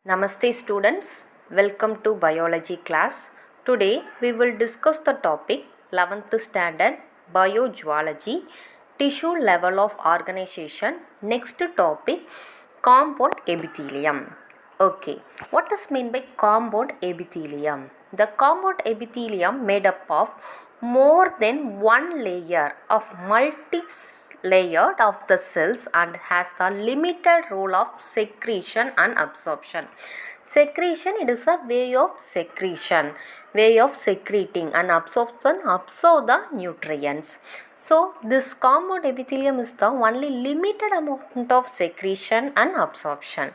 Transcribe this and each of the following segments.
Namaste students, welcome to biology class. Today we will discuss the topic 11th standard biogeology, tissue level of organization. Next topic compound epithelium. Okay, what is meant by compound epithelium? The compound epithelium made up of more than one layer of layered of the cells and has the limited role of secretion and absorption. Secretion, it is a way of secreting, and absorption, absorb the nutrients. So this compound epithelium is the only limited amount of secretion and absorption.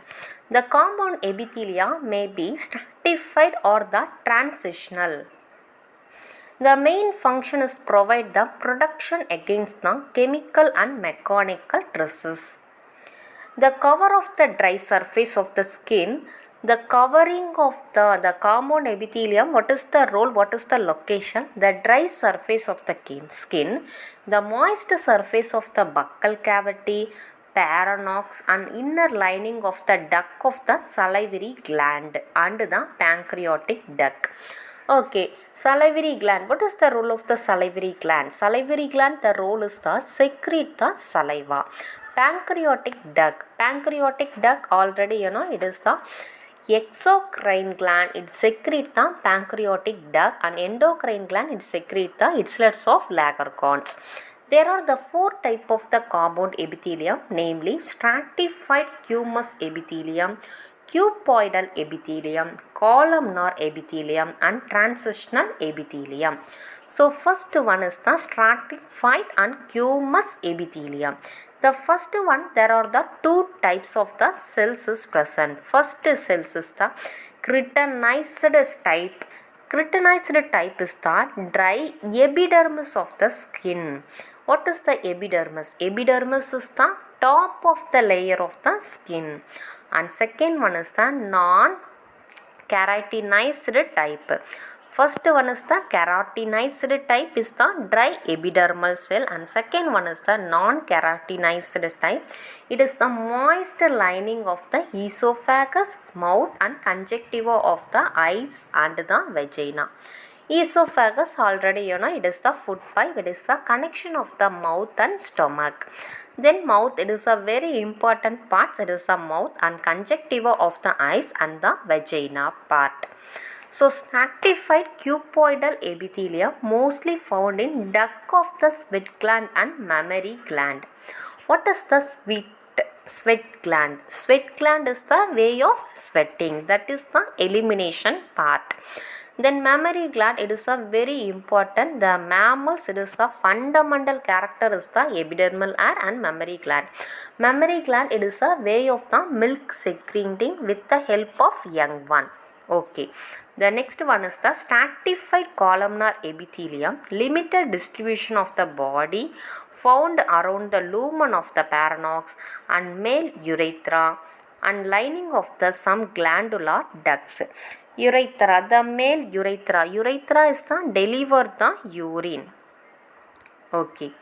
The compound epithelia may be stratified or the transitional. The main function is provide the protection against the chemical and mechanical stresses. The cover of the dry surface of the skin, the covering of the compound epithelium, what is the role, what is the location? The dry surface of the skin, the moist surface of the buccal cavity, pharynx and inner lining of the duct of the salivary gland and the pancreatic duct. Okay, salivary gland. What is the role of the salivary gland? Salivary gland, the role is the secrete the saliva. Pancreatic duct. Pancreatic duct already it is the exocrine gland. It secrete the pancreatic duct, and endocrine gland it secrete the islets of Langerhans. There are the four type of the compound epithelium, namely stratified cumulus epithelium, cuboidal epithelium, columnar epithelium and transitional epithelium. So first one is the stratified and cumulus epithelium. The first one, there are the two types of the cells is present. First cells is the keratinized type. Keratinized type is the dry epidermis of the skin. What is the epidermis? Epidermis is the top of the layer of the skin. And second one is the non-keratinized type. First one is the keratinized type is the dry epidermal cell, and second one is the non-keratinized type. It is the moist lining of the esophagus, mouth and conjunctiva of the eyes and the vagina. Esophagus already it is the food pipe, it is the connection of the mouth and stomach. Then mouth, it is a very important part, it is the mouth and conjunctiva of the eyes and the vagina part. So stratified cuboidal epithelium mostly found in duct of the sweat gland and mammary gland. What is the sweat gland? Sweat gland is the way of sweating, that is the elimination part. Then mammary gland, it is a very important, the mammals, it is a fundamental character is the epidermal hair and mammary gland. Mammary gland, it is a way of the milk secreting with the help of young one. Okay, the next one is the stratified columnar epithelium, limited distribution of the body, found around the lumen of the pharynx and male urethra and lining of the some glandular ducts. Urethra, the male urethra. Urethra is the deliver the urine. Okay.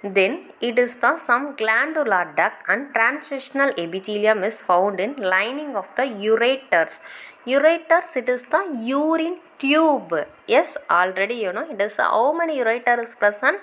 Then it is the some glandular duct, and transitional epithelium is found in lining of the ureters. Ureters, it is the urine tube. Yes, already it is how many ureter is present?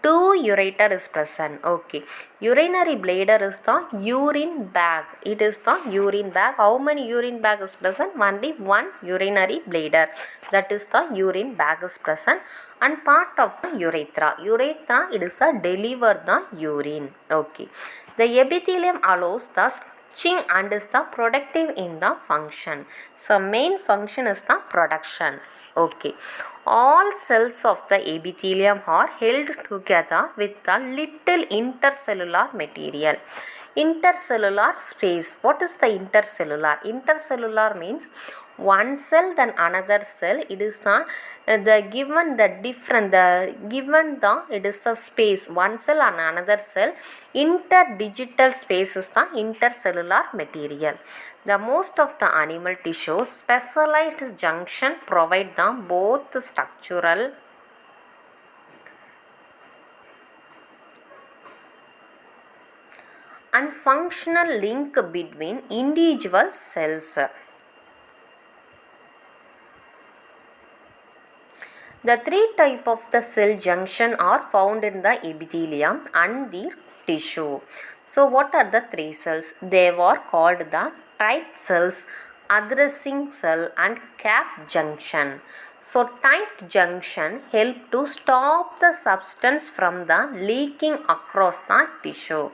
2 ureter is present. Okay. Urinary bladder is the urine bag. It is the urine bag. How many urine bag is present? Only one urinary bladder. That is the urine bag is present. And part of the urethra. Urethra, it is the deliver the urine. Okay. The epithelium allows the stitching and is the productive in the function. So main function is the production. Okay. All cells of the epithelium are held together with a little intercellular material. Intercellular space. What is the intercellular? Intercellular means one cell then another cell. It is the given the different the given the it is the space one cell and another cell. Interdigital space is the intercellular material. The most of the animal tissues specialized junction provide the both structural and functional link between individual cells. The three types of the cell junction are found in the epithelium and the tissue. So what are the three cells? They were called the tight cells, addressing cell and cap junction. So tight junction help to stop the substance from the leaking across the tissue.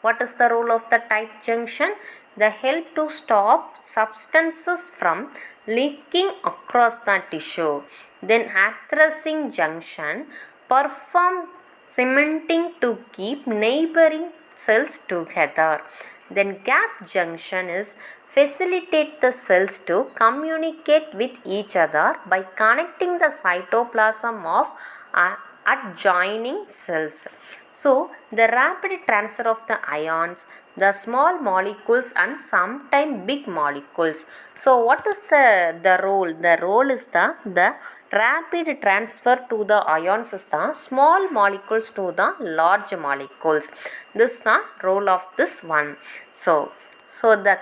What is the role of the tight junction? They help to stop substances from leaking across the tissue. Then addressing junction perform cementing to keep neighboring cells together. Then gap junction is facilitate the cells to communicate with each other by connecting the cytoplasm of adjoining cells. So, the rapid transfer of the ions, the small molecules and sometimes big molecules. So, what is the role? The role is the rapid transfer to the ions is the small molecules to the large molecules. This is the role of this one. So the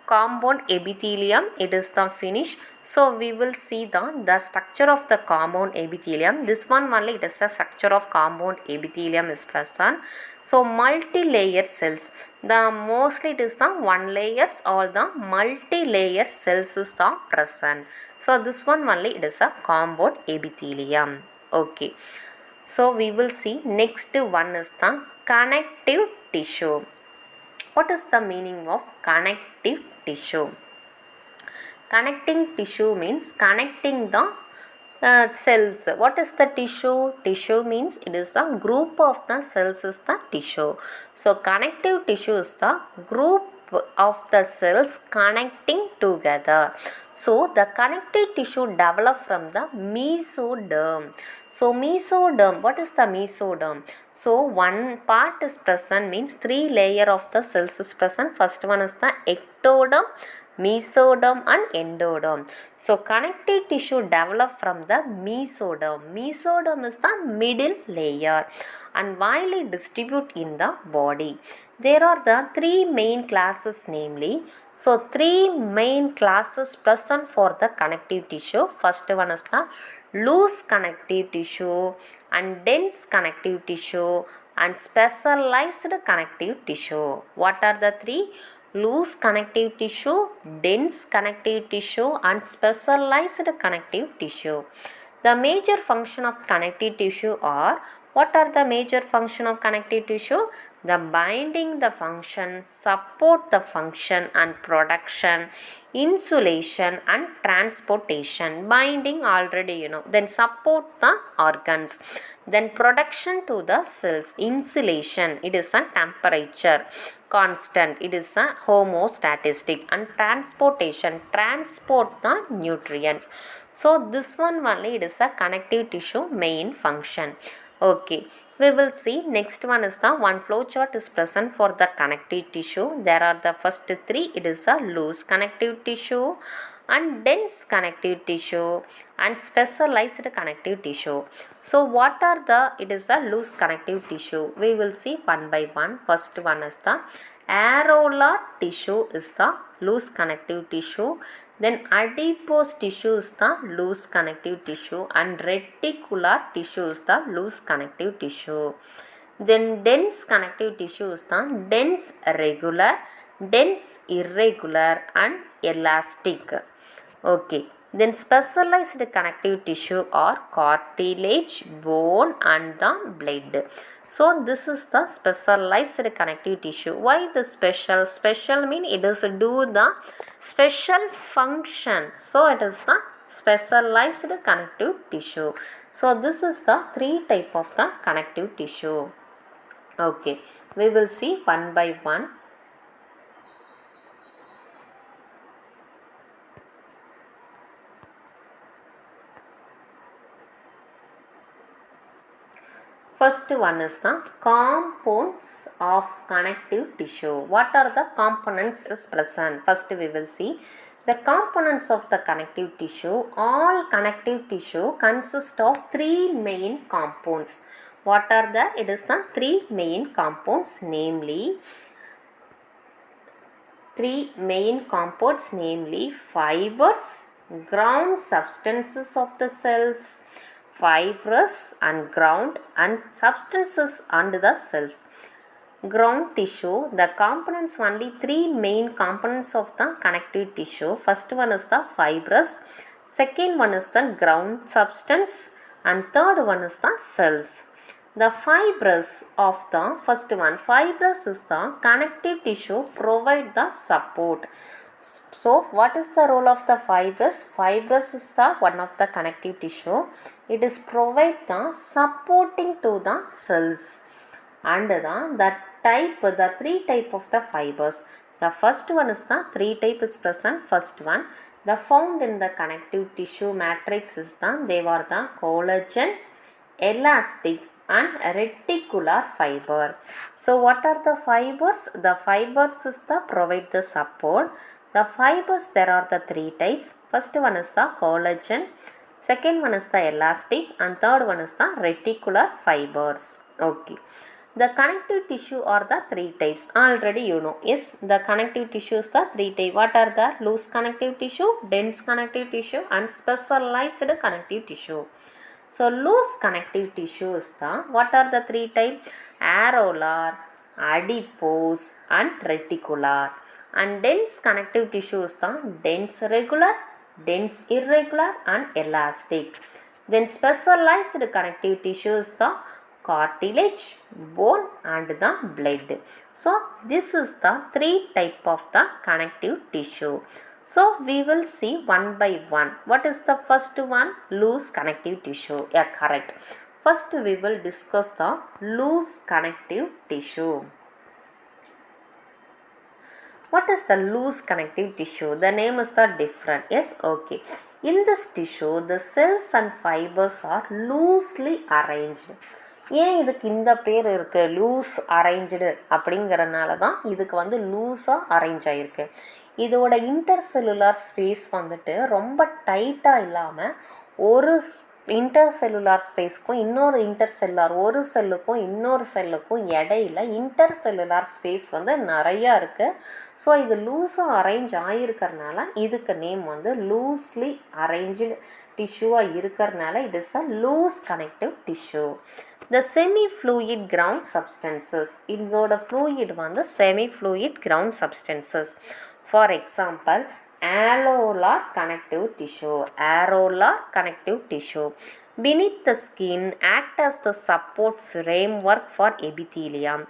compound epithelium, it is the finish. So we will see the structure of the compound epithelium. This one only, it is the structure of compound epithelium is present. So multi-layer cells, the mostly it is the one layers or the multi-layer cells is the present. So this one only, it is a compound epithelium. Okay, so we will see next one is the connective tissue. What is the meaning of connective tissue? Connecting tissue means connecting the cells. What is the tissue? Tissue means it is the group of the cells is the tissue. So connective tissue is the group of the cells connecting together. So the connective tissue develop from the mesoderm. So mesoderm, what is the mesoderm? So one part is present means three layer of the cells is present. First one is the ectoderm, mesoderm and endoderm. So connective tissue develop from the mesoderm. Mesoderm is the middle layer and widely distribute in the body. There are the three main classes, namely, so three main classes present for the connective tissue. First one is the loose connective tissue and dense connective tissue and specialized connective tissue. What are the three? Loose connective tissue, dense connective tissue and specialized connective tissue. The major function of connective tissue are, what are the major function of connective tissue? The binding the function, support the function and production, insulation and transportation. Binding already you know, then support the organs, then production to the cells, insulation, it is a temperature constant, it is a homeostatic, and transportation, transport the nutrients. So this one only, it is a connective tissue main function. Okay, we will see next one is the one flow chart is present for the connective tissue. There are the first three, it is a loose connective tissue and dense connective tissue and specialized connective tissue. So what are the, it is a loose connective tissue. We will see one by one. First one is the areolar tissue is the loose connective tissue. Then adipose tissue is the loose connective tissue and reticular tissue is the loose connective tissue. Then dense connective tissue is the dense regular, dense irregular and elastic. Okay. Then specialized connective tissue are cartilage, bone and the blood. So this is the specialized connective tissue. Why the special? Special mean it is do the special function. So it is the specialized connective tissue. So this is the three type of the connective tissue. Okay, we will see one by one. First one is the components of connective tissue. What are the components is present? First we will see the components of the connective tissue. All connective tissue consist of three main compounds. What are the? It is the three main compounds, namely three main compounds, namely fibers, ground substances of the cells, fibrous and ground and substances under the cells. Ground tissue, the components, only three main components of the connective tissue. First one is the fibrous, second one is the ground substance, and third one is the cells. The fibrous of the first one, fibrous is the connective tissue, provide the support. So what is the role of the fibrous? Fibrous is the one of the connective tissue. It is provide the supporting to the cells. And the type, the three type of the fibers. The first one is the three type is present. First one, the found in the connective tissue matrix is the, they were the collagen, elastic and reticular fiber. So what are the fibers? The fibers is the provide the support. The fibers, there are the three types. First one is the collagen, second one is the elastic, and third one is the reticular fibers. Okay. The connective tissue are the three types. Already you know. Yes, the connective tissue is the three types. What are the? Loose connective tissue, dense connective tissue and specialized connective tissue. So loose connective tissue is the, what are the three types? Areolar, adipose and reticular. And dense connective tissue is the dense regular, dense irregular and elastic. Then specialized connective tissue is the cartilage, bone and the blood. So this is the three type of the connective tissue. So we will see one by one. What is the first one? Loose connective tissue. Yeah, correct. First we will discuss the loose connective tissue. What is the loose connective tissue? The name is the different. Yes, okay. In this tissue, the cells and fibers are loosely arranged. ஏன் இதுக்கு இந்த பேர் இருக்குது, loose arrange அப்படிங்கிறனால தான் இதுக்கு வந்து லூஸாக அரேஞ்ச் ஆகிருக்கு. இதோட இன்டர்செல்லுலார் ஸ்பேஸ் வந்துட்டு ரொம்ப டைட்டாக இல்லாமல் ஒரு இன்டர்செல்லுலார் ஸ்பேஸ்க்கும் இன்னொரு இன்டர்செல்லுலார், ஒரு செல்லுக்கும் இன்னொரு செல்லுக்கும் இடையில இன்டர்செல்லுலார் ஸ்பேஸ் வந்து நிறையா இருக்குது. ஸோ இது லூஸாக அரேஞ்ச் ஆகிருக்கிறதுனால இதுக்கு நேம் வந்து லூஸ்லி அரேஞ்சு டிஷ்யூவாக இருக்கிறதுனால it is a loose connective tissue. The semi-fluid ground substances, இதோட fluid வந்து semi-fluid ground substances. For example, alveolar connective tissue, areolar connective tissue. Beneath the skin act as the support framework for epithelium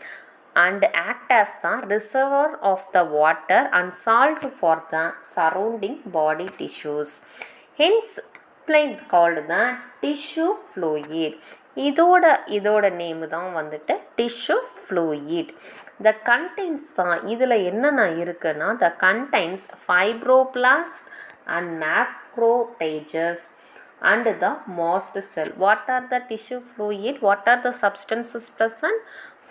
and act as the reservoir of the water and salt for the surrounding body tissues. Hence, called the tissue fluid. இதோட name தான் வந்துட்டு tissue fluid. த contains தான் இதில் என்னென்ன இருக்குன்னா, the contains fibroblast and macrophages and the mast cell. What are the tissue fluid? What are the substances present?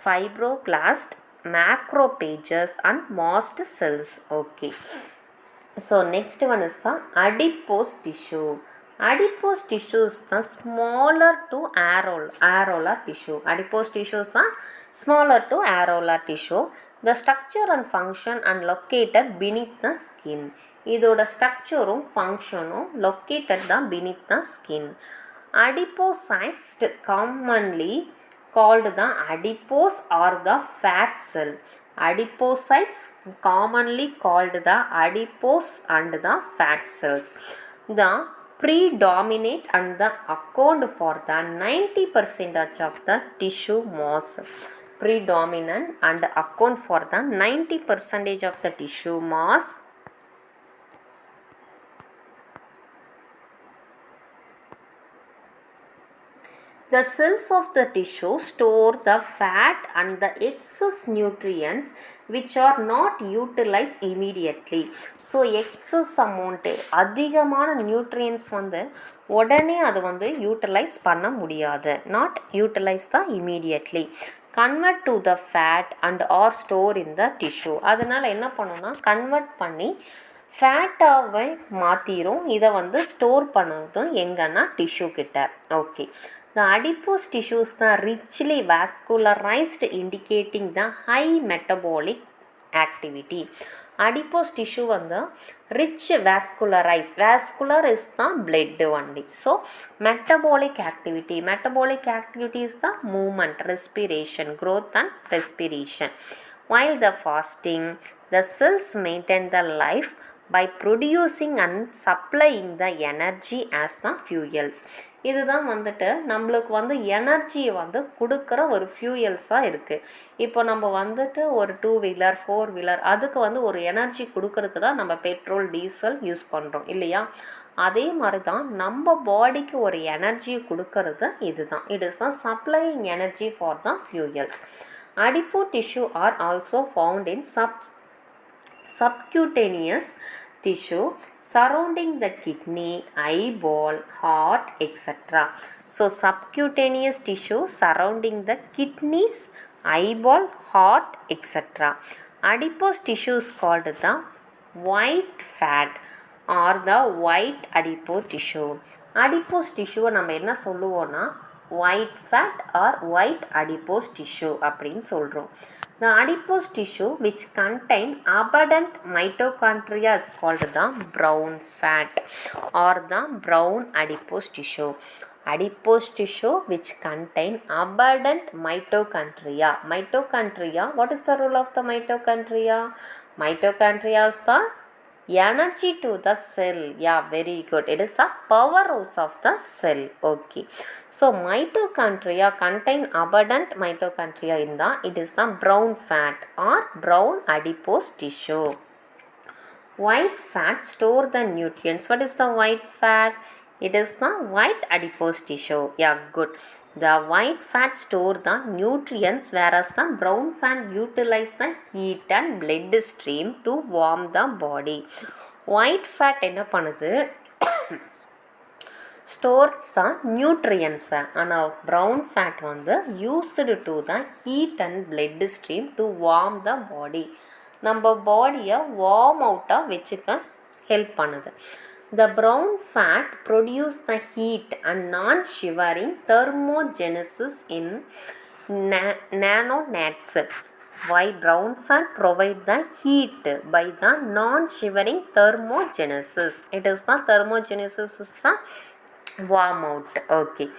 Fibroblast, macrophages and mast cells. Okay. So next one is the adipose tissue. Adipose tissue is the smaller to areolar tissue. Adipose tissue is the smaller to areolar tissue. The structure and function and located beneath the skin. இதோட ஸ்ட்ரக்சரும் ஃபங்க்ஷனும் located தான் beneath the skin. Adipocytes commonly called the adipose or the fat cell. Adipocytes commonly called the adipose and the fat cells. The predominate and the account for the 90% of the tissue mass. Predominant and account for the 90% of the tissue mass. The cells of the tissue store the fat and the excess nutrients which are not utilized immediately. So excess amount அதிகமான nutrients வந்து உடனே அதை வந்து utilize பண்ண முடியாது. Not utilize தான் immediately. Convert to the fat and or store in the tissue. அதனால் என்ன பண்ணுன்னா கன்வெர்ட் பண்ணி ஃபேட்டாகவே மாற்றிடும். இதை வந்து ஸ்டோர் பண்ணதும் எங்கன்னா டிஷ்யூ கிட்ட. Okay. The adipose tissues are richly vascularized, indicating the high metabolic activity. adipose tissue வந்து rich vascularized, vascular is the blood only. So metabolic activity is the movement, respiration, growth and respiration. While the fasting, the cells maintain the life by producing and supplying the energy as the fuels. இதுதான் வந்துட்டு நம்மளுக்கு வந்து எனர்ஜியை வந்து கொடுக்குற ஒரு ஃபியூயல்ஸாக இருக்குது. இப்போ நம்ம வந்துட்டு ஒரு 2 வீலர் 4 வீலர் அதுக்கு வந்து ஒரு எனர்ஜி கொடுக்கறதுக்கு தான் நம்ம பெட்ரோல் டீசல் யூஸ் பண்ணுறோம் இல்லையா? அதே மாதிரி தான் நம்ம பாடிக்கு ஒரு எனர்ஜியை கொடுக்கறது இதுதான். It is a supplying energy for the fuels. Adipose tissue are also found in subcutaneous tissue surrounding the kidney, eyeball, heart, etc. So subcutaneous tissue surrounding the kidneys, eyeball, heart, etc. Adipose tissue is called the white fat or the white adipose tissue. Adipose tissue நம்ம என்ன சொல்லுவோம்னா white fat or white adipose tissue அப்படின்னு சொல்கிறோம். The adipose tissue which contain abundant mitochondria is called the brown fat or the brown adipose tissue. Adipose tissue which contain abundant mitochondria. Mitochondria, what is the role of the mitochondria? Mitochondria is the energy to the cell. Yeah, very good. It is the powerhouse of the cell. Okay, so mitochondria contain abundant mitochondria in the, it is the brown fat or brown adipose tissue. White fat store the nutrients. What is the white fat? It is the white adipose tissue. Yeah, good. The white fat store the nutrients, whereas the brown fat utilize the heat and blood stream to warm the body. White fat என்ன பண்ணுது? stores the nutrients. ஆனால் brown fat வந்து used to the heat and blood stream to warm the body. நம்ம பாடியை warm அவுட்டாக வச்சுக்க help பண்ணுது. The brown fat produce the heat and non-shivering thermogenesis in nanonats. Why brown fat provide the heat by the non-shivering thermogenesis? It is the thermogenesis is the warm out. Okay.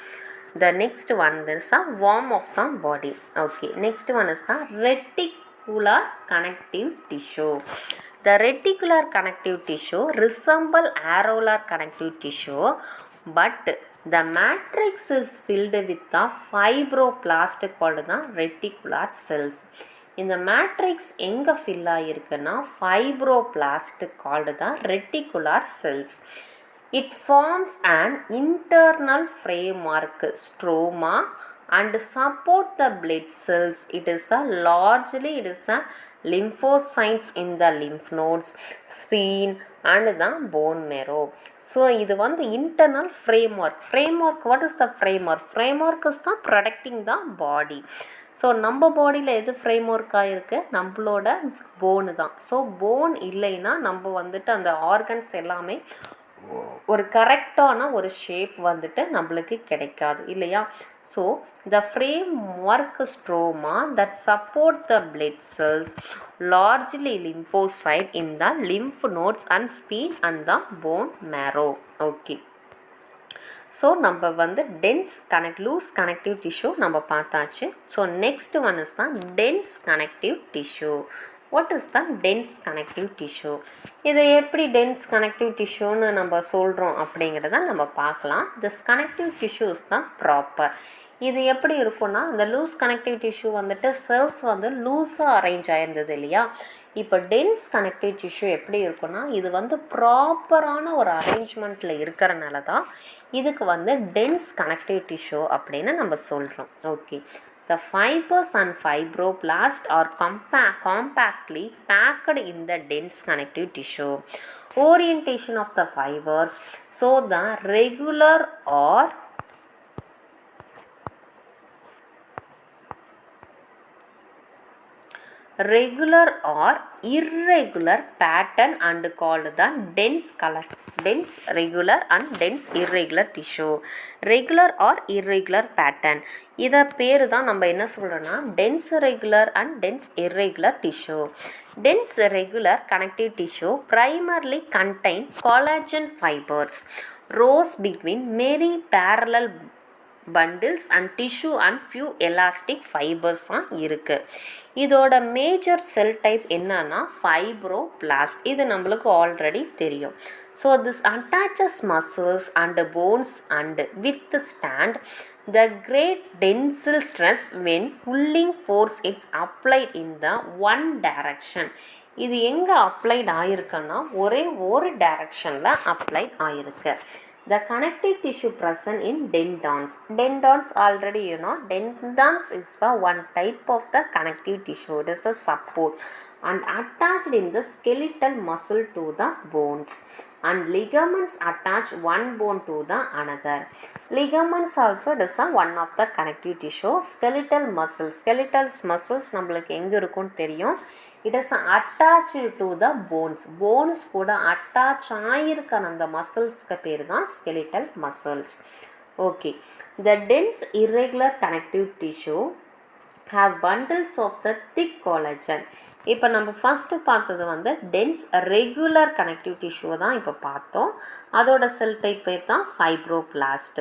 The next one is the warm of the body. Okay. Next one is the reticular connective tissue. The reticular connective tissue resemble areolar connective tissue, but the matrix is filled with the fibroblast called the reticular cells. இந்த matrix எங்கே fill ஆகிருக்குன்னா fibroblast called the reticular cells. It forms an internal framework stroma and support the blood cells. It is a lymphocytes in the lymph nodes, spleen and the bone marrow. So இது வந்து internal framework. What is the framework? Framework is the protecting the body. So நம்ம பாடியில் எது ஃப்ரேம்ஒர்க்காக இருக்குது? நம்மளோட போனு தான். So phone இல்லைன்னா நம்ம வந்துட்டு அந்த ஆர்கன்ஸ் எல்லாமே ஒரு கரெக்டான ஒரு ஷேப் வந்துட்டு நம்மளுக்கு கிடைக்காது இல்லையா? So the framework stroma that support the blood cells, largely lymphocyte in the lymph nodes and spleen and the bone marrow. Okay. So நம்ம வந்து லூஸ் கனெக்டிவ் டிஷ்யூ நம்ம பார்த்தாச்சு. ஸோ நெக்ஸ்ட் ஒன் இஸ் தான் dense connective tissue. What is the dense connective tissue? இதை எப்படி tense connective டிஷ்யூன்னு நம்ம சொல்கிறோம் அப்படிங்கிறத நம்ம பார்க்கலாம். திஸ் கனெக்டிவ் டிஷ்யூஸ் தான் ப்ராப்பர். இது எப்படி இருக்குன்னா, இந்த லூஸ் கனெக்டிவ் டிஷ்யூ வந்துட்டு செல்ஸ் வந்து லூஸாக அரேஞ்ச் ஆயிருந்தது இல்லையா? இப்போ டென்ஸ் கனெக்டிவ் டிஷ்யூ எப்படி இருக்குன்னா, இது வந்து ப்ராப்பரான ஒரு அரேஞ்ச்மெண்ட்டில் இருக்கிறனால தான் இதுக்கு வந்து டென்ஸ் கனெக்டிவ் டிஷ்யூ அப்படின்னு நம்ம சொல்கிறோம். Okay. The fibers and fibroblasts are compactly packed in the dense connective tissue. Orientation of the fibers, so the regular or regular or irregular pattern and called the dense color. Dense regular and dense irregular tissue. Regular or irregular pattern. இதை பேர் தான் நம்ம என்ன சொல்கிறோன்னா dense regular and dense irregular tissue. Dense regular connective tissue primarily contain collagen fibers rose between many parallel bundles and tissue and few elastic fibers இருக்குது. இதோட major cell type என்னன்னா fibroblast. இது நம்மளுக்கு ஆல்ரெடி தெரியும். So this attaches muscles and bones and withstand the great tensile stress when pulling force is applied in the one direction. இது எங்கே applied ஆயிருக்குன்னா ஒரே ஒரு டைரக்ஷனில் அப்ளைட் ஆயிருக்கு. The connective tissue present in tendons. Tendons already you know. Tendons is the one type of the connective tissue. It is a support and attached in the skeletal muscle to the bones. And ligaments attach one bone to the another. Ligaments also it is a one of the connective tissue. Skeletal muscles. Skeletal muscles நம்மளுக்கு எங்கே இருக்குன்னு தெரியும். It is attached to the bones. Bones கூட attach ஆயிருக்க அந்த மசில்ஸ்க்கு பேர் தான் skeletal muscles. Okay. The dense irregular connective tissue have bundles of the thick collagen. இப்போ நம்ம ஃபஸ்ட்டு பார்த்தது வந்து டென்ஸ் ரெகுலர் கனெக்டிவ் டிஷ்யூவை தான் இப்போ பார்த்தோம். அதோட செல் டைப் பேர் தான் ஃபைப்ரோபிளாஸ்ட்.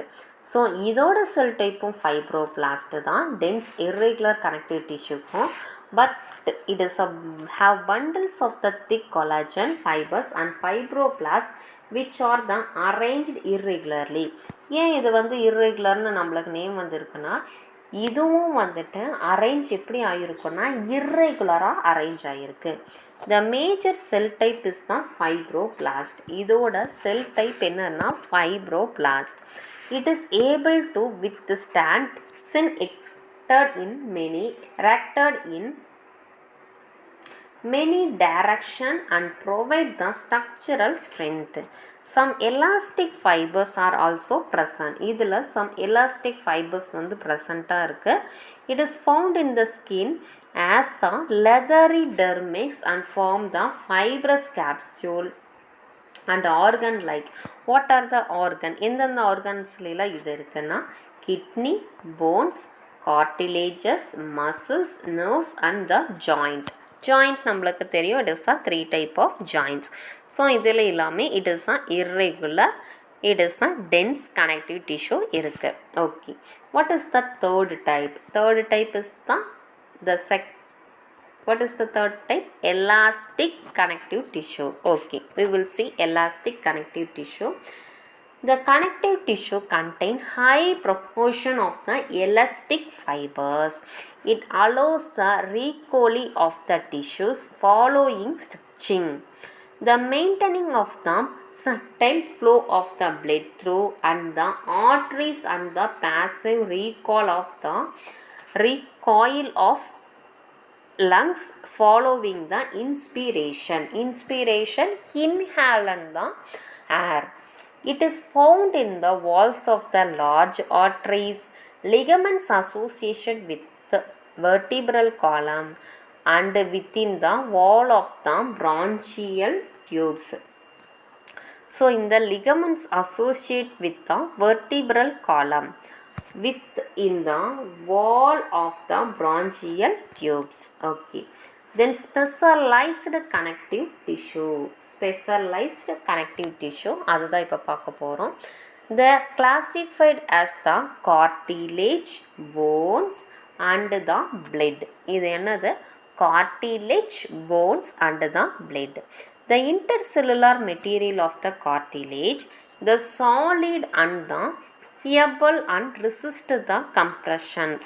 ஸோ இதோட செல் டைப்பும் ஃபைப்ரோபிளாஸ்ட்டு தான் டென்ஸ் இர்ரெகுலர் கனெக்டிவ் டிஷ்யூக்கும். But it is have bundles of the thick collagen fibers and fibroblasts which are the arranged irregularly. ஏன் இது வந்து irregularன்னு நம்மளுக்கு நேம் வந்துருக்குன்னா இதுவும் வந்துட்டு அரேஞ்ச் எப்படி ஆகிருக்குன்னா இர்ரெகுலராக அரேஞ்ச் ஆகிருக்கு. The major cell type is தான் ஃபைப்ரோபிளாஸ்ட். இதோட செல் டைப் என்னன்னா fibroblast. It is able to withstand sin exerted in many direction and provide the structural strength. Some elastic fibers are also present. இதில் some elastic fibers வந்து present-ஆ இருக்கு. It is found in the skin as the leathery dermis and form the fibrous capsule and organ like. What are the organ? எந்தெந்த ஆர்கன்ஸ்லாம் இது இருக்குன்னா kidney, bones, cartilages, muscles, nerves and the joint. Joint நம்மளுக்கு தெரியும். It is a 3 type of joints. So இதில் எல்லாமே it is a irregular, it is a dense connective tissue இருக்குது. Okay, what is the third type? Third type is what is the third type? Elastic connective tissue. Okay, we will see elastic connective tissue. The connective tissue contain high proportion of the elastic fibers. It allows the recoiling of the tissues following stretching, the maintaining of the certain flow of the blood through and the arteries and the passive recoil of lungs following the inspiration. Inhale the air. It is found in the walls of the large arteries, ligaments associated with the vertebral column and within the wall of the bronchial tubes. So, in the ligaments associated with the vertebral column within the wall of the bronchial tubes. Okay. Then specialized connective tissue அதுதான் இப்போ பார்க்க போகிறோம். They are classified as the cartilage, bones and the blood. இது என்னது? cartilage, bones and the blood. The intercellular material of the cartilage, the solid and the pliable and resist the compressions.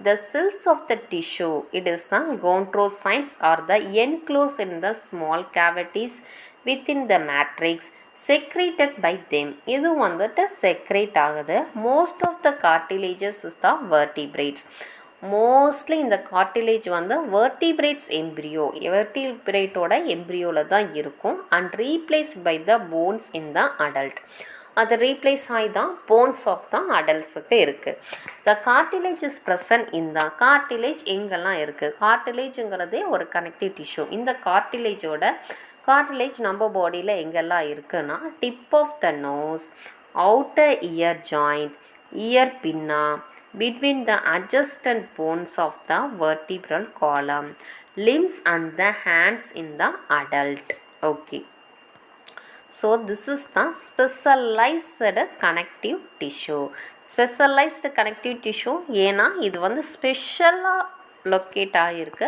The cells of the tissue, it is the chondrocytes, are the enclosed in the small cavities within the matrix secreted by them. இது வந்துட்டு secrete ஆகுது. Most of the cartilages is the vertebrates. Mostly இந்த cartilage வந்து vertebrates embryo வெர்டிபிரேட்டோட எம்ப்ரியோவில் தான் இருக்கும் and replace by the bones in the adult. அது ரீப்ளேஸ் ஆகி தான் போன்ஸ் ஆஃப் தான் அடல்ட்ஸுக்கு இருக்குது. The cartilage is present in the cartilage எங்கெல்லாம் இருக்குது? கார்டிலேஜுங்கிறதே ஒரு கனெக்டிவ் டிஷ்யூ. இந்த கார்டிலேஜ் நம்ம பாடியில் எங்கெல்லாம் இருக்குன்னா tip of the nose, outer ear joint, ear pinna, between the adjacent bones of the vertebral column, limbs and the hands in the adult. Okay. So this is the specialized connective tissue. Specialized connective tissue ஏன்னா இது வந்து ஸ்பெஷலாக locate ஆகிருக்கு,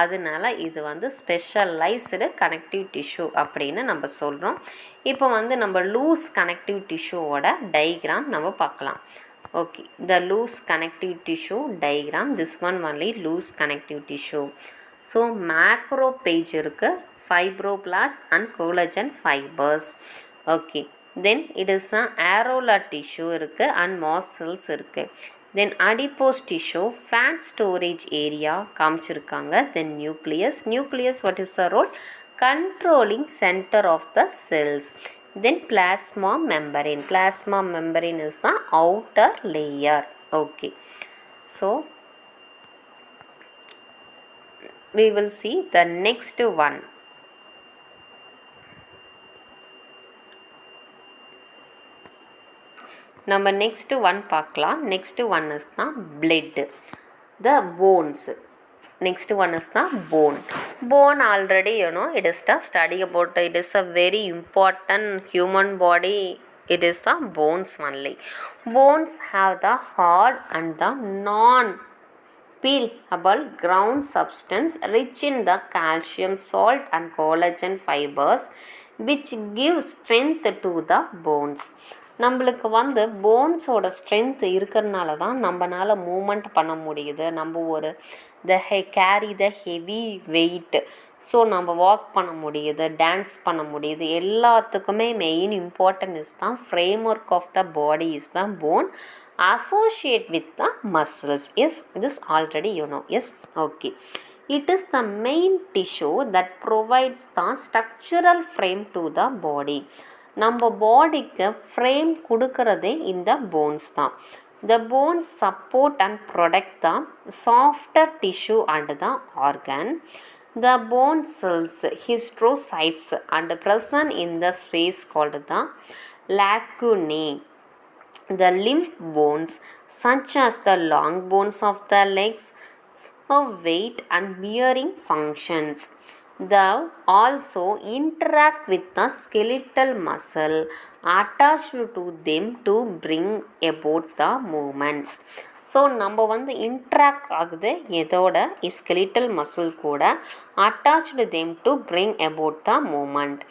அதனால இது வந்து specialised connective tissue அப்படின்னு நம்ம சொல்கிறோம். இப்போ வந்து நம்ம லூஸ் கனெக்டிவ் டிஷ்யூவோட டயக்ராம் நம்ம பார்க்கலாம். Okay, the loose connective tissue diagram, this one only loose connective tissue. So macrophage இருக்கு, fibroblast and collagen fibers. Okay, then it is a areolar tissue இருக்கு and muscles இருக்கு. Then adipose tissue, fat storage area காமிச்சிருக்காங்க. Then nucleus what is the role? Controlling center of the cells. Then plasma membrane is the outer layer. Okay, so we will see the next one. நம்ம next one பார்க்கலாம். next one is the blood, the bones. Next one is the bone already it is the study about it is a very important human body. It is the bones only. Bones have the hard and the non peelable ground substance rich in the calcium, salt and collagen fibers which give strength to the bones. நம்மளுக்கு வந்து போன்ஸோட strength இருக்கிறதுனால தான் நம்மளால் moment பண்ண முடியுது. நம்ம carry the heavy weight, so நம்ம walk பண்ண முடியுது, டான்ஸ் பண்ண முடியுது. எல்லாத்துக்குமே மெயின் இம்பார்ட்டன்ட் தான் framework of the body is the bone associate with the muscles. Yes, this already you know. Yes, okay. It is the main tissue that provides the structural frame to the body. நம்ம பாடிக்கு frame கொடுக்கறதே இந்த bones தான். The bones support and protect the softer tissue and the organ. The bone cells, histiocytes, and present in the space called the lacunae. The limb bones, such as the long bones of the legs, serve weight and bearing functions. They also interact with the skeletal muscle attached to them to bring about the movements. So நம்ம வந்து interact ஆகுது எதோட skeletal muscle கூட, attached them to bring about the movement.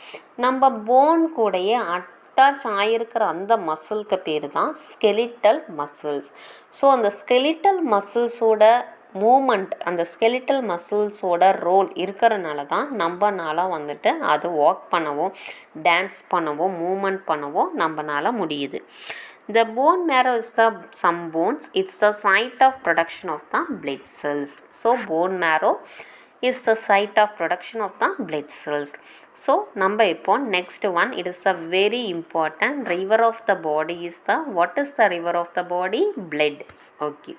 நம்ம bone கூடயே attach ஆகிருக்கிற அந்த மசிலுக்கு பேர் தான் ஸ்கெலிட்டல் மசில்ஸ். ஸோ அந்த ஸ்கெலிட்டல் மசில்ஸோட மூமெண்ட், அந்த ஸ்கெலிட்டல் மசில்ஸோட ரோல் இருக்கிறனால தான் நம்மனால வந்துட்டு அது வாக் பண்ணவோ, டான்ஸ் பண்ணவோ, மூமெண்ட் பண்ணவோ நம்மனால முடியுது. The bone marrow is the some bones. It's the site of production of the blood cells. So bone marrow is the site of production of the blood cells. So number upon next one, it is a very important river of the body is the, what is the river of the body? Blood. Okay.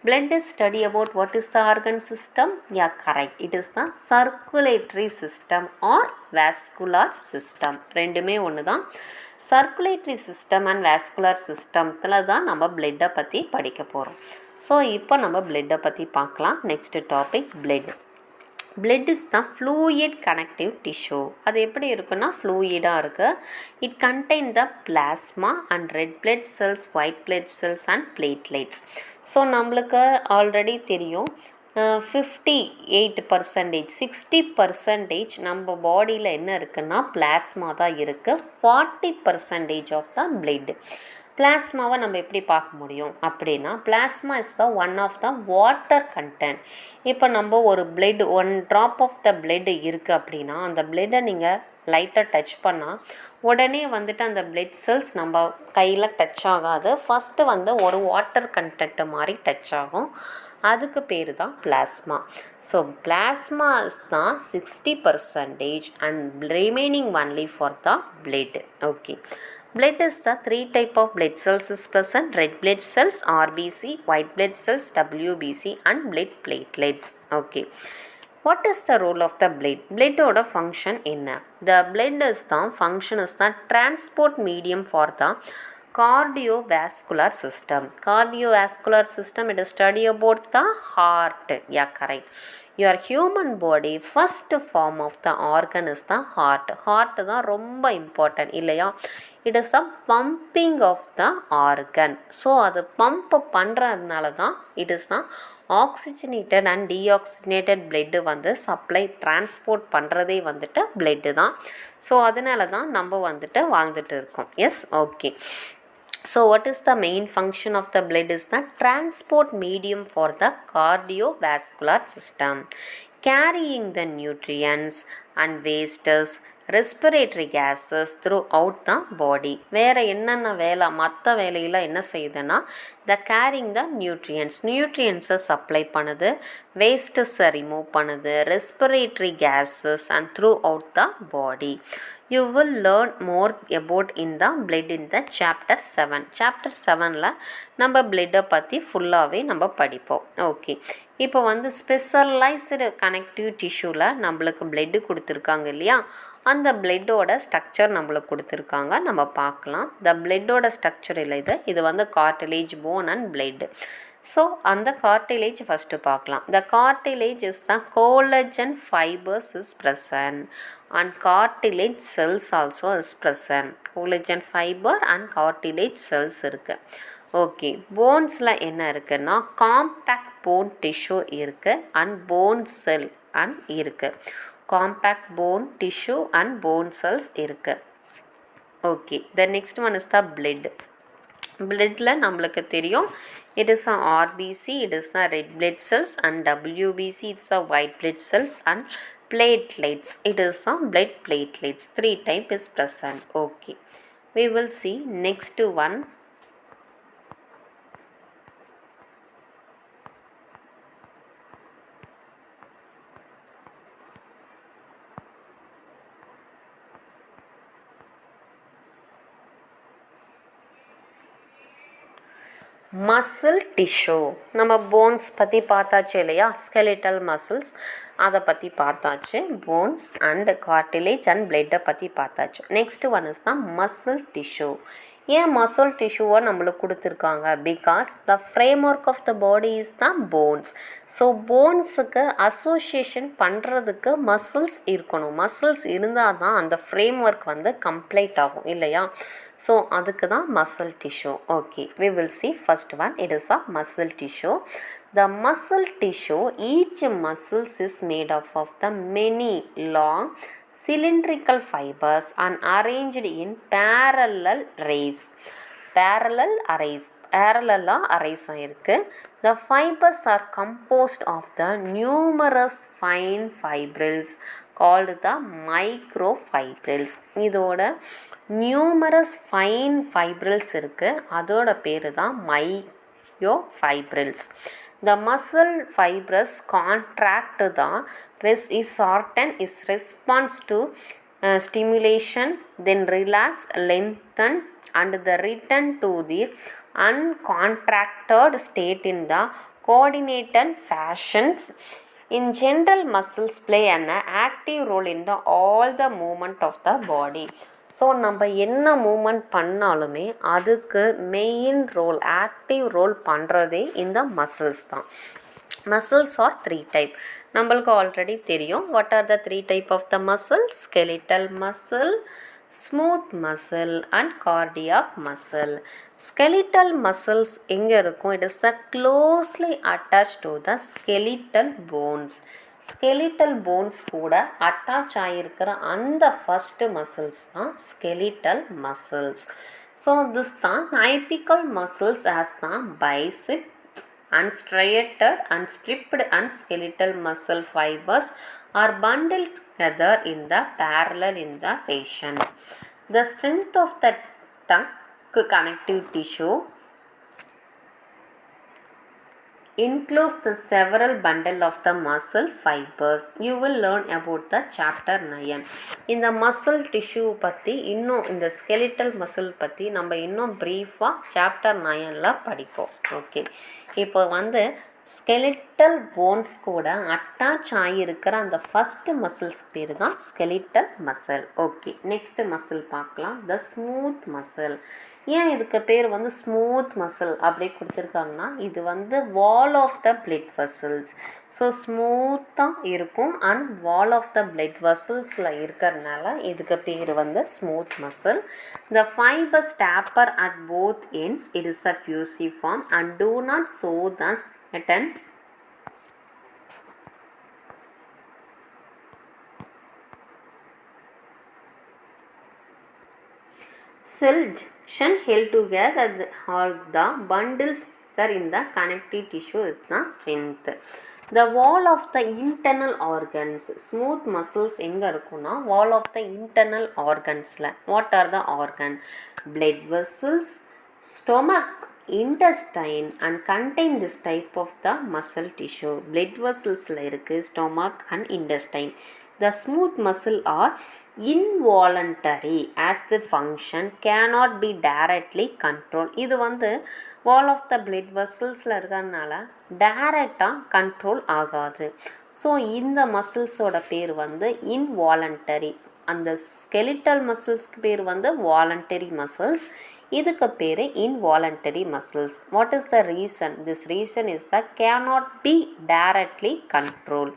Blood is study about what is the organ system? Yeah, correct. It is the circulatory system or vascular system. ரெண்டுமே ஒன்று தான். Circulatory system and vascular சிஸ்டத்தில் தான் நம்ம பிளட்டை பற்றி படிக்க போகிறோம். ஸோ இப்போ நம்ம பிளட்டை பற்றி பார்க்கலாம். Next topic blood is the fluid connective tissue. அது எப்படி இருக்குன்னா ஃப்ளூயிடாக இருக்குது. It contain the plasma and red blood cells, white blood cells and platelets. So நம்மளுக்கு ஆல்ரெடி தெரியும் 58%, 60% நம்ம பாடியில் என்ன இருக்குன்னா பிளாஸ்மா தான் இருக்குது. 40% ஆஃப் த பிளட். பிளாஸ்மாவை நம்ம எப்படி பார்க்க முடியும் அப்படின்னா, plasma is the one of the water content. இப்போ நம்ம ஒரு blood, 1 drop of the blood இருக்குது அப்படின்னா, அந்த பிளட்டை நீங்கள் லைட்டாக டச் பண்ணால் உடனே வந்துட்டு அந்த பிளட் செல்ஸ் நம்ம கையில் டச் ஆகாது. ஃபஸ்ட்டு வந்து ஒரு வாட்டர் கண்டென்ட்டு மாதிரி டச் ஆகும். அதுக்கு பேர் தான் பிளாஸ்மா. ஸோ பிளாஸ்மா தான் 60% and remaining only for the blood. Okay. Blood is the 3 type of blood cells is present: red blood cells, RBC, white blood cells, WBC, and blood platelets. Okay. What is the role of the blood? Blood ஓட function என்ன? The blood is the function is the transport medium for the cardiovascular system. Cardiovascular system, it is study about the heart. Yeah, correct. Your human body first form of the organ is the heart. Heart தான் ரொம்ப important இல்லையா? It is the pumping of the organ. So அது pump பண்ணுறதுனால தான் it is the oxygenated and deoxygenated blood வந்து supply transport பண்ணுறதே வந்துட்டு blood தான். ஸோ அதனால தான் நம்ம வந்துட்டு வாழ்ந்துட்டு இருக்கோம். Yes, okay. So what is the main function of the blood is the transport medium for the cardiovascular system, carrying the nutrients and wastes, respiratory gases throughout the body. வேற என்னென்ன வேலை, மற்ற வேலையில் என்ன செய்யுதுன்னா the carrying the nutrients supply பண்ணுது, wastes remove பண்ணுது, respiratory gases and throughout the body. You will learn more about in the blood in the chapter 7. Chapter 7ல நம்ம பிளட்டை பற்றி ஃபுல்லாகவே நம்ம படிப்போம். ஓகே, இப்போ வந்து ஸ்பெஷலைஸ்டு கனெக்டிவ் டிஷ்யூவில் நம்மளுக்கு பிளட்டு கொடுத்துருக்காங்க இல்லையா, அந்த பிளட்டோட ஸ்ட்ரக்சர் நம்மளுக்கு கொடுத்துருக்காங்க, நம்ம பார்க்கலாம். த பிளட்டோட ஸ்ட்ரக்சர் இல்லை இது வந்து cartilage, bone and blood. So அந்த கார்டிலேஜ் ஃபஸ்ட்டு பார்க்கலாம். The cartilage is the collagen fibres is present and cartilage cells also is present. Collagen fibre and cartilage cells இருக்குது. ஓகே, போன்ஸில் என்ன இருக்குன்னா காம்பேக்ட் போன் டிஷ்யூ இருக்குது அண்ட் போன் செல் அண்ட் இருக்குது. Compact bone tissue and bone cells இருக்குது. Okay, the next one is the blood. பிளட்டில் நம்மளுக்கு தெரியும், it is a RBC, it is a red blood cells, and WBC it's a white blood cells, and platelets, it is a blood platelets. 3 type is present. Okay, we will see next one. Muscle tissue. நம்ம bones பற்றி பார்த்தாச்சு இல்லையா, skeletal muscles அதை பற்றி பார்த்தாச்சு. Bones and cartilage and பிளட்டை பற்றி பார்த்தாச்சு. நெக்ஸ்ட் ஒன் இஸ் தான் மசில் டிஷ்யூ. ஏன் மசில் டிஷ்யூவை நம்மளுக்கு கொடுத்துருக்காங்க? Because the framework of the body is the bones. So போன்ஸுக்கு அசோசியேஷன் பண்ணுறதுக்கு மசில்ஸ் இருக்கணும். மசில்ஸ் இருந்தால் தான் அந்த ஃப்ரேம் ஒர்க் வந்து கம்ப்ளீட் ஆகும் இல்லையா. ஸோ அதுக்கு தான் muscle tissue. Okay, we will see first one. It is a muscle tissue. The muscle tissue, each muscles is made up of the many long cylindrical fibers and arranged in parallel rays. Parallel arrays. parallel-ஆக arrays ஆகிருக்கு. The fibers are composed of the numerous fine fibrils called the microfibrils. இதோட numerous fine fibrils இருக்குது, அதோட பேர் தான் myofibrils. The muscle fibers contract is shorten is response to stimulation, then relax, lengthen and the return to the uncontracted state in the coordinated fashions. In general, muscles play an active role in the all the movement of the body. So நம்ம என்ன moment பண்ணாலுமே அதுக்கு main role, active role பண்ணுறதே இந்த muscles தான். Muscles are 3 type. நம்மளுக்கு already தெரியும். What are the 3 type of the muscle? Skeletal muscle, smooth muscle and cardiac muscle. Skeletal muscles எங்கே இருக்கும்? It is a closely attach to the skeletal bones. Skeletal bones கூட attach ஆகிருக்கிற அந்த first muscles தான் skeletal muscles. So this தான் typical muscles as தான் பைசிப் and striated and stripped and skeletal muscle fibers are bundled together in the parallel in the fashion. The strength of the trunk connective tissue includes the several bundle of the muscle fibers. You will learn about the chapter 9. இந்த muscle tissue பற்றி இன்னும் இந்த skeletal muscle பற்றி நம்ம இன்னும் பிரீஃபாக chapter 9ல படிப்போம். Okay, இப்போ வந்து skeletal bones கூட அட்டாச் ஆகியிருக்கிற அந்த ஃபஸ்ட்டு மசில்ஸ் பேர் தான் skeletal muscle. Okay, next muscle பார்க்கலாம். the smooth muscle. ஏன் இதுக்கு பேர் வந்து ஸ்மூத் மசில் அப்படி கொடுத்துருக்காங்கன்னா, இது வந்து wall of the blood vessels. So ஸ்மூத்தாக இருக்கும் and wall of the blood வெசல்ஸில் இருக்கிறதுனால இதுக்கு பேர் வந்து smooth muscle. The fibres taper at both ends. It is a fusiform and do not show the attends. Cell junction held together all the bundles that in the connective tissue is the strength. The wall of the internal organs. Smooth muscles எங்க இருக்குன்னா wall of the internal organsல. What are the organ? Blood vessels, stomach, intestine and contain this type of the muscle tissue. Blood vesselsல இருக்கு stomach and intestine. The smooth muscle are involuntary as the function cannot be directly controlled. இது வந்து wall of the blood vesselsல இருக்கிறதுனால டைரெக்டாக control ஆகாது. So இந்த மசில்ஸோட பேர் வந்து involuntary. அந்த ஸ்கெலிட்டல் மசில்ஸ்க்கு பேர் வந்து வாலண்டரி மசில்ஸ், இதுக்கு பேர் involuntary muscles. What is the reason? This reason is that cannot be directly controlled.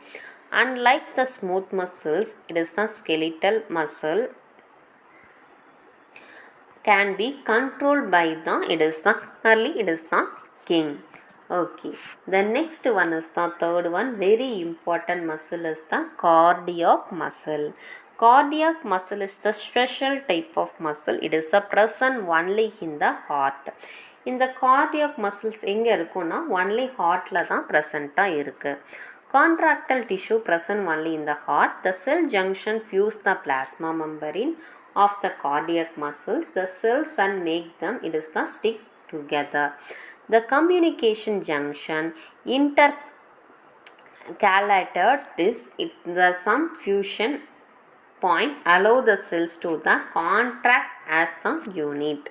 Unlike the smooth muscles, it is the skeletal muscle can be controlled by the, it is the king. Okay, the next one is the third one, very important muscle is the cardiac muscle. Cardiac muscle is the special type of muscle. It is a present only in the heart. இந்த cardiac muscles எங்கே இருக்குன்னா only heartல தான் ப்ரெசண்ட்டாக இருக்குது. Contractile tissue present only in the heart. The cell junction fuse the plasma membrane of the cardiac muscles. The cells and make them, it is the stick together. The communication junction intercalated this, it the some fusion point allow the cells to the contract as the unit.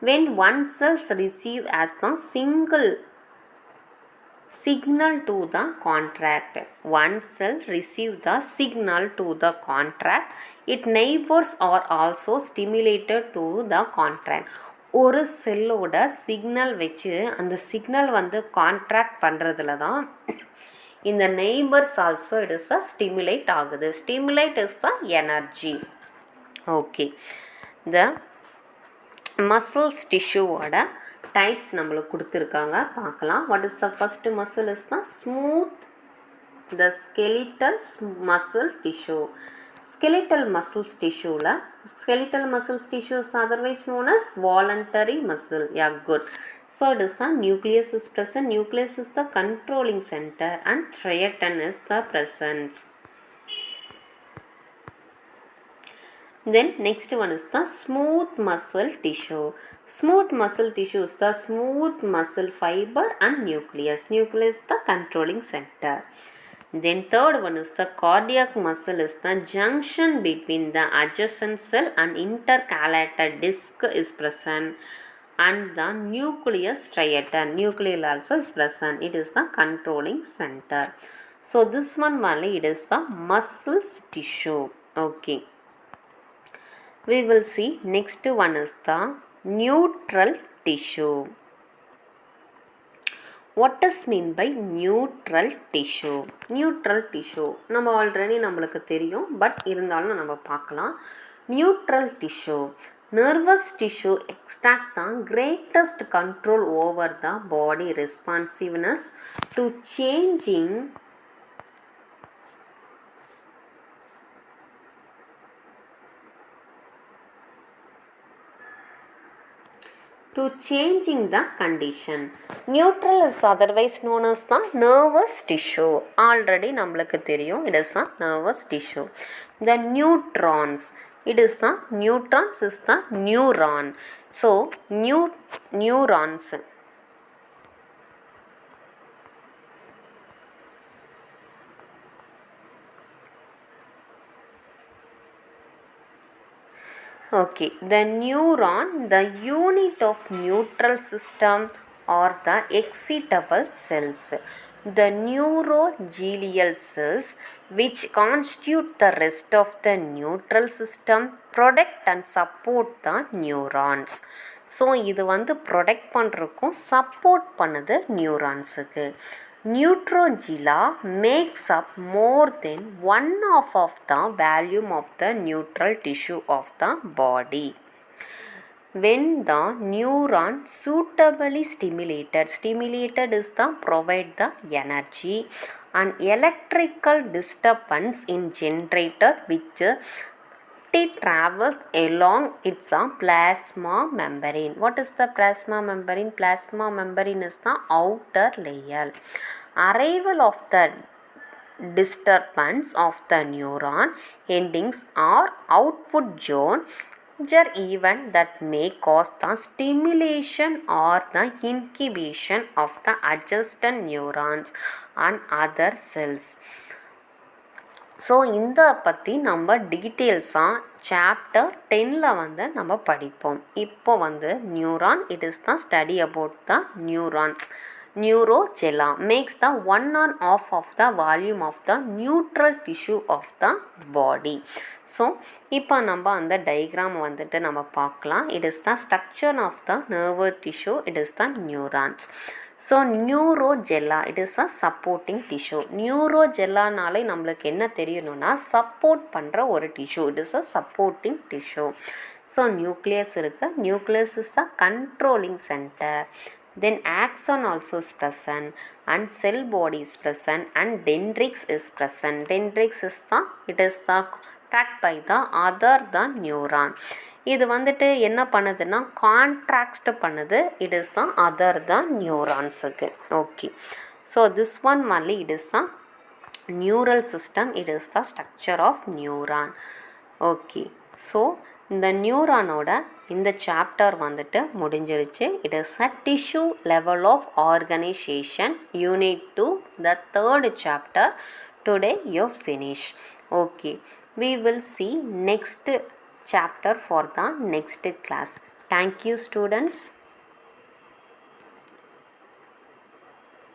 When one cells receive as the single signal to the contract, one cell receive the signal to the contract, its neighbors are also stimulated to the contract. ஒரு செல்லோட signal வச்சு அந்த signal வந்து contract பண்ணுறதுல தான் இந்த neighbours also it is a stimulate ஆகுது. Stimulate is the energy. Okay, the muscles டிஷ்யூவோட types நம்மளுக்கு கொடுத்துருக்காங்க, பார்க்கலாம். What is the first muscle is the smooth, the skeletal muscle tissue. skeletal muscles tissue skeletal muscles tissue is otherwise known as voluntary muscle. Yeah, good. So it is a nucleus is present. Nucleus is the controlling center and striatum is the presence. Then next one is the smooth muscle tissue. Smooth muscle tissue is the smooth muscle fiber and nucleus. Nucleus is the controlling center. Then third one is the cardiac muscle is the junction between the adjacent cell and intercalated disc is present and the nucleus striatum. Nucleus also is present. It is the controlling center. So this one only it is the muscles tissue. Okay. We will see next one is the neutral tissue. What does mean by neutral tissue? Neutral tissue நம்ம already நம்மளுக்கு தெரியும், but இருந்தாலும் நம்ம பார்க்கலாம். Neutral tissue, nervous tissue extract தான் greatest control over the body responsiveness to changing to changing the condition. Neutral is otherwise known as the nervous tissue. Already நம்மளுக்கு தெரியும், it is a nervous tissue. The neutrons, it is a neutrons is the neuron. So neurons Okay, the neuron, the unit of neutral system or the excitable cells. The neuroglial cells, which constitute the rest of the neutral system, protect and support the neurons. So இது வந்து protect பண்ணுறக்கும் support பண்ணுது நியூரான்ஸுக்கு. Neutroglia makes up more than one half of the volume of the neutral tissue of the body. When the neuron suitably stimulated is the provide the energy, and electrical disturbance in generator which it travels along its plasma membrane. What is the plasma membrane? Plasma membrane is the outer layer. Arrival of the disturbance of the neuron endings or output zone are event that may cause the stimulation or the inhibition of the adjacent neurons and other cells. So இந்த பற்றி நம்ம டீட்டெயில்ஸாக chapter 10ல் வந்து நம்ம படிப்போம். இப்போ வந்து neuron, it is the study about the neurons. Neurogellia makes the 1/2 of the volume of the neutral tissue of the body. So இப்போ நம்ம அந்த டயக்ராம் வந்துட்டு நம்ம பார்க்கலாம். It is the structure of the nervous tissue, it is the neurons. So neuroglia it is a supporting tissue. நியூரோஜெல்லானாலே நம்மளுக்கு என்ன தெரியணும்னா சப்போர்ட் பண்ணுற ஒரு tissue, it is a supporting tissue. So nucleus இருக்குது, nucleus is the controlling centre. Then axon also is present and cell body is present and dendrix is present. Dendrix is the, it is the tracked by the other the neuron. இது வந்துட்டு என்ன பண்ணுதுன்னா contract பண்ணுது, it is தான் other தான் நியூரான்ஸுக்கு. Okay, so this one only it is the neural system, it is the structure of neuron. Okay, so இந்த நியூரானோட இந்த சாப்டர் வந்துட்டு முடிஞ்சிருச்சு. It is a tissue level of organisation unit 2, the third chapter. Today you finish. Okay, we will see next chapter for the next class. Thank you students.